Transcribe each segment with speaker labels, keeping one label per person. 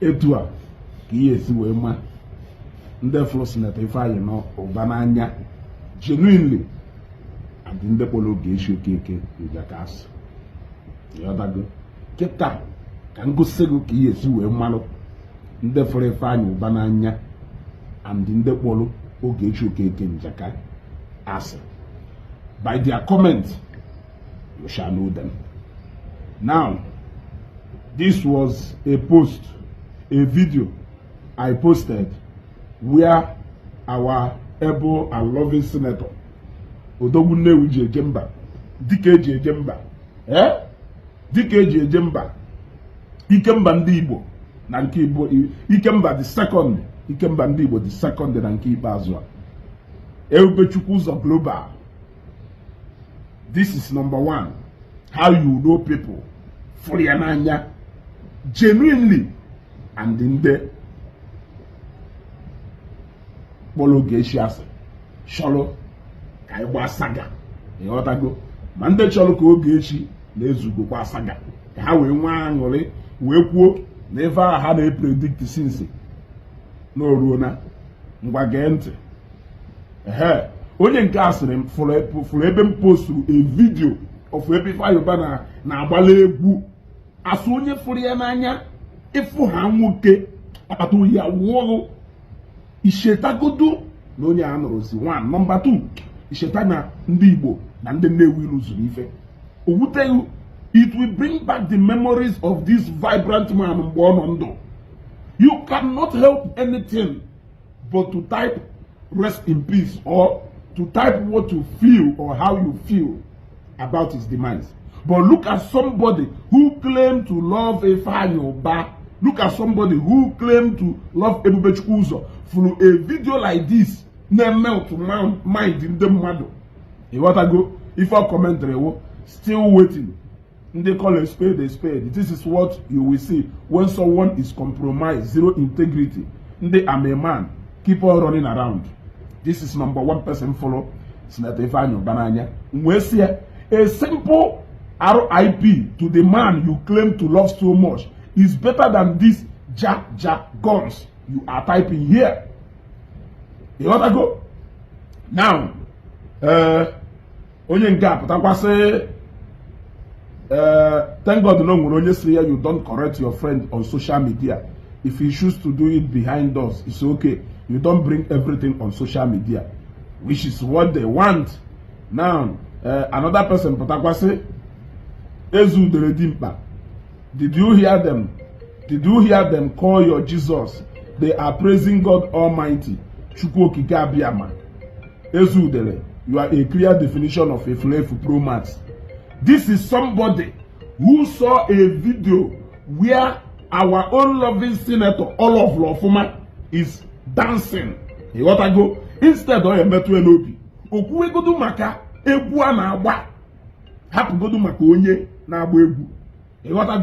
Speaker 1: etu a ka ihe esi wee ma ndị fụrụ Senator Ifeanyi Ubah n'anya genuinely and ndị kpọrọ Ogechi Okeke njakasị ịghọtago kịta ka ngosi gị ka ihe esi wee malụ ndị fụrụ Ifeanyi Ubah n'anya and ndị kpọrọ Ogechi Okeke njakasị. By their comments, you shall know them. Now, this was a post, a video I posted where our able and loving senator Odogwunewu ji eje mba dike eji eje mba dike eji eje mba Ikemba ndị Igbo na nke Igbo Ikemba the second Ikemba ndị Igbo the second na nke ikpeazụ a Ebubechukwu ụzọ global. This is number one. How you know people for your nanya genuinely and in the Ogechi ase sholo ka igba saga ịghọtago ma ndị chọrọ ka Ogechi na-ezugo kwa saga ka ha wee nwa aṅụrị wee kwuo na ebe a ha na-epredict since n'oruo na ngwa gee ntị onye nke asịrị m fụrụ ebe m posturu a video of Ifeanyi Ubah na-agbala egwu asụ onye fụrụ ya n'anya ịfụ ha nwoke akpata oyi awụọrụ ishetagodo na onye a nụrụ si one. Number 2, isheta na ndị Igbo na ndị Nnewi rụzuru ife owuteghị. It will bring back the memories of this vibrant man mgbe ọ nọ ndụ. You cannot help anything but to type rest in peace or to type what you feel or how you feel about his demise. But look at somebody who claimed to love Ifeanyi Ubah. Look at somebody who claimed to love Ebubechukwu ụzọ through a video like this. Na melt mind in the mmadụ. You want to go? If I commentary, still waiting. They call a spade a spade. This is what you will see when someone is compromised, zero integrity. They am a man. Keep on running around. This is number 1 person follow Senator Ifeanyi Ubah. We see a simple RIP to the man you claim to love so much is better than these jack guns you are typing here. You want to go? Now, onye nke apụtakwa say, thank God no nwere onye say you don't correct your friend on social media. If he choose to do it behind us, it's okay. You don't bring everything on social media, which is what they want. Now, another person, Patakwase, Ezu Deredimpa. Did you hear them? Did you hear them call your Jesus? They are praising God Almighty. Chukwu Okike Abiyama. Ezu Dere, you are a clear definition of a slave pro max. This is somebody who saw a video where our own loving senator, Olaf Lofuma, is dancing. You want to go? Instead of a metu enobi. Okuwe godu maka egwu a na-agba. Hapu godu maka onye na-agba egwu. You want to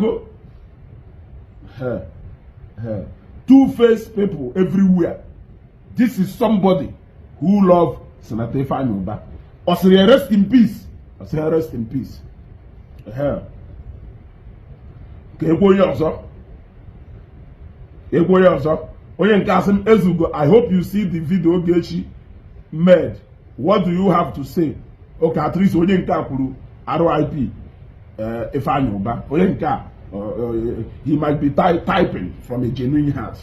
Speaker 1: go? Two-faced people everywhere. This is somebody who loves Senator Ifeanyi Ubah. Osiri rest in peace. Osiri rest in peace. I hope you see the video Ogechi made. What do you have to say? Okay, at least RIP Ifeanyi Ubah. He might be typing from a genuine heart.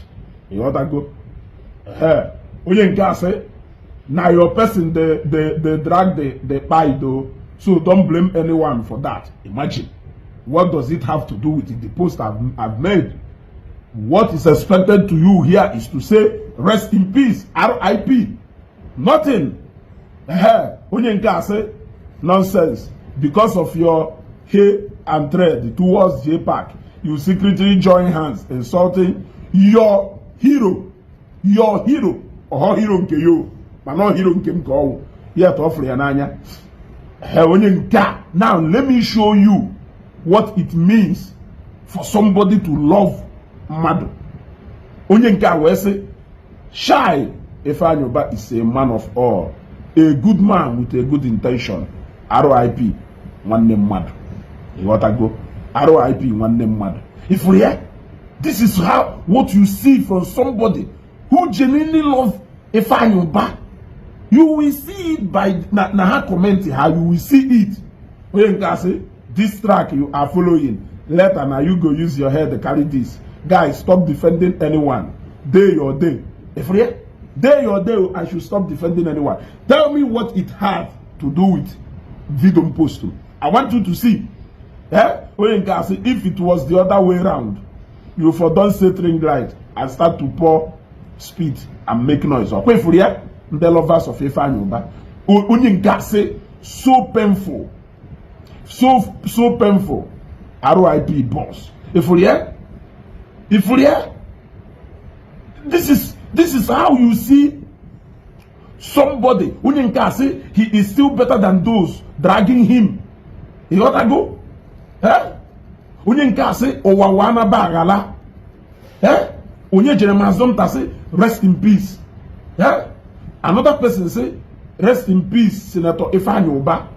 Speaker 1: You want to go? Say, now your person they drag the pie though, so don't blame anyone for that. Imagine. What does it have to do with it? The post I've made? What is expected to you here is to say rest in peace, RIP. Nothing. Say nonsense. Because of your hate and dread towards J-Pack, you secretly join hands insulting your hero. Your hero. Or hero nke you. But not hero nke mko. Yet offer yananya. Now let me show you what it means for somebody to love madu. Onye nke a wee sị, shy Ifeanyi Ubah is a man of all, a good man with a good intention. RIP nwanne mmadụ. You want to go? RIP nwanne mmadụ. If we This is what you see from somebody who genuinely loves Ifeanyi Ubah. You will see it by her commenting, how you will see it. When you can say, this track you are following, later now you go use your head to carry this. Guys, stop defending anyone. Day or day. If you day or day, I should stop defending anyone. Tell me what it had to do with video post. I want you to see. When you can say, if it was the other way around, you for don't set ring light and start to pour speed and make noise. Okay, for you, the lovers of Ifeanyi Ubah. When you say, so painful. So painful. RIP boss. If this is how you see somebody. When you can say he is still better than those dragging him. You got to go? When you can say Owawana Bagala. Onye Jeremazom ta say rest in peace. Another person say rest in peace, Senator Ifeanyi Ubah.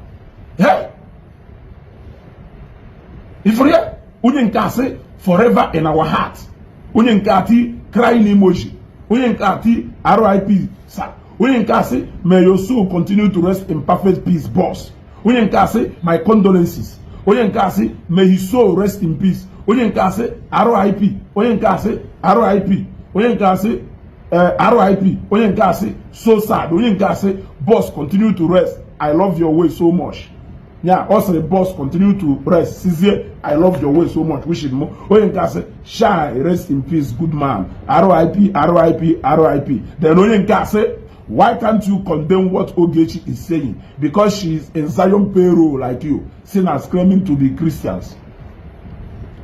Speaker 1: If you can say forever in our hearts. You can crying emoji. You can RIP, sir. You can say may your soul continue to rest in perfect peace, boss. You can say my condolences. You can say may his soul rest in peace. You can say RIP. You can say RIP. You can say RIP. You can say so sad. You can say boss continue to rest. I love your way so much. Yeah, also the boss continue to rest. Sincere, I love your way so much. Wish it more. You can say Shy, rest in peace, good man. RIP, RIP, RIP. Then you can say, why can't you condemn what Ogechi is saying? Because she is in Zion payroll like you, sinners claiming to be Christians.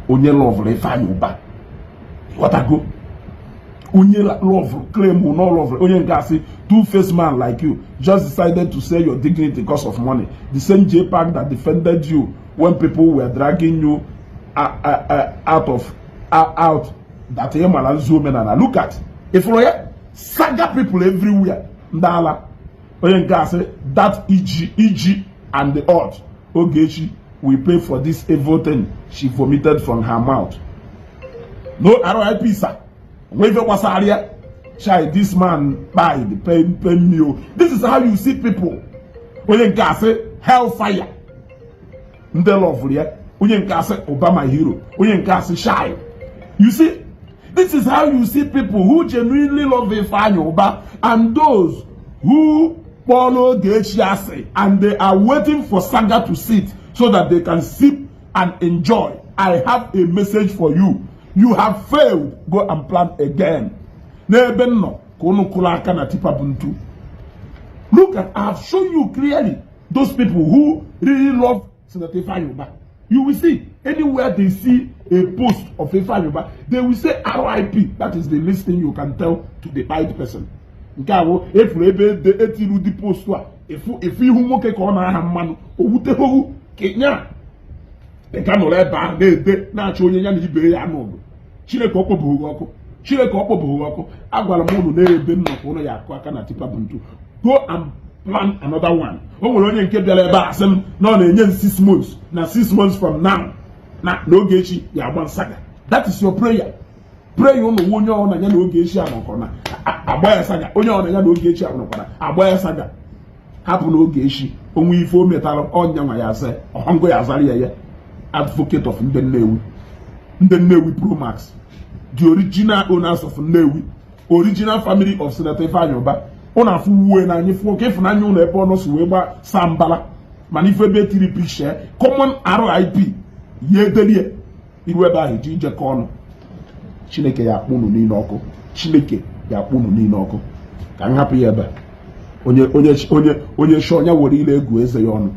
Speaker 1: Onye love Ifeanyi Ubah. What I go? Onye love claim or no love. Onye can say two-faced man like you just decided to sell your dignity because of money. The same JPAC that defended you when people were dragging you out that Yemala zoom in and look at. If we saga people everywhere, Ndala, Onye can say that EG and the odd Ogechi will pay for this evil thing she vomited from her mouth. No RIP, sir. Wave was area. Shy, this man died, pain me. This is how you see people. When you can say hellfire. They love you. When you can say Obama hero. When you can say Shy. You see, this is how you see people who genuinely love Ifeanyi Ubah and those who follow the HRC and they are waiting for Saga to sit so that they can sip and enjoy. I have a message for you. You have failed. Go and plan again. Look at, I have shown you clearly those people who really love Senator Ifeanyi Ubah. You will see, anywhere they see a post of Ifeanyi Ubah, they will say RIP. That is the least thing you can tell to the right person. If they can let back they natural yan ibe ya no Chileke okpobugo oko Chileke okpobugo oko agwala mo no ebe nnoko no ya akwa aka na tipa buntu. Go and plan another one. O nwere onye nke biala ebe asem na na enye 6 months na 6 months from now na Ogechi ya agba Saga. That is your prayer. Pray you no onye ọ na ya na Ogechi anoko na agba ya Saga. Onye ọ na ya na Ogechi anoko na agba ya Saga. Hapu na Ogechi onwe ife o metalo onya nwa ya se ohongo ya azari ya advocate of Ndenewi Pro Max, the original owners of Nnewi, original family of Senator Ifeanyi Ubah. Ona fuwe na nyi fuwe kefu na nyi una epo no suweba sambala manifebe tiri picture common RIP yedelie iweba hiji kono Chineke ya akpunu ni n'ọkụ. Chineke ya akpunu ni n'ọkụ. Ka nhapụ ya ebe onye shonya were ile egwu eze ya ọnụ.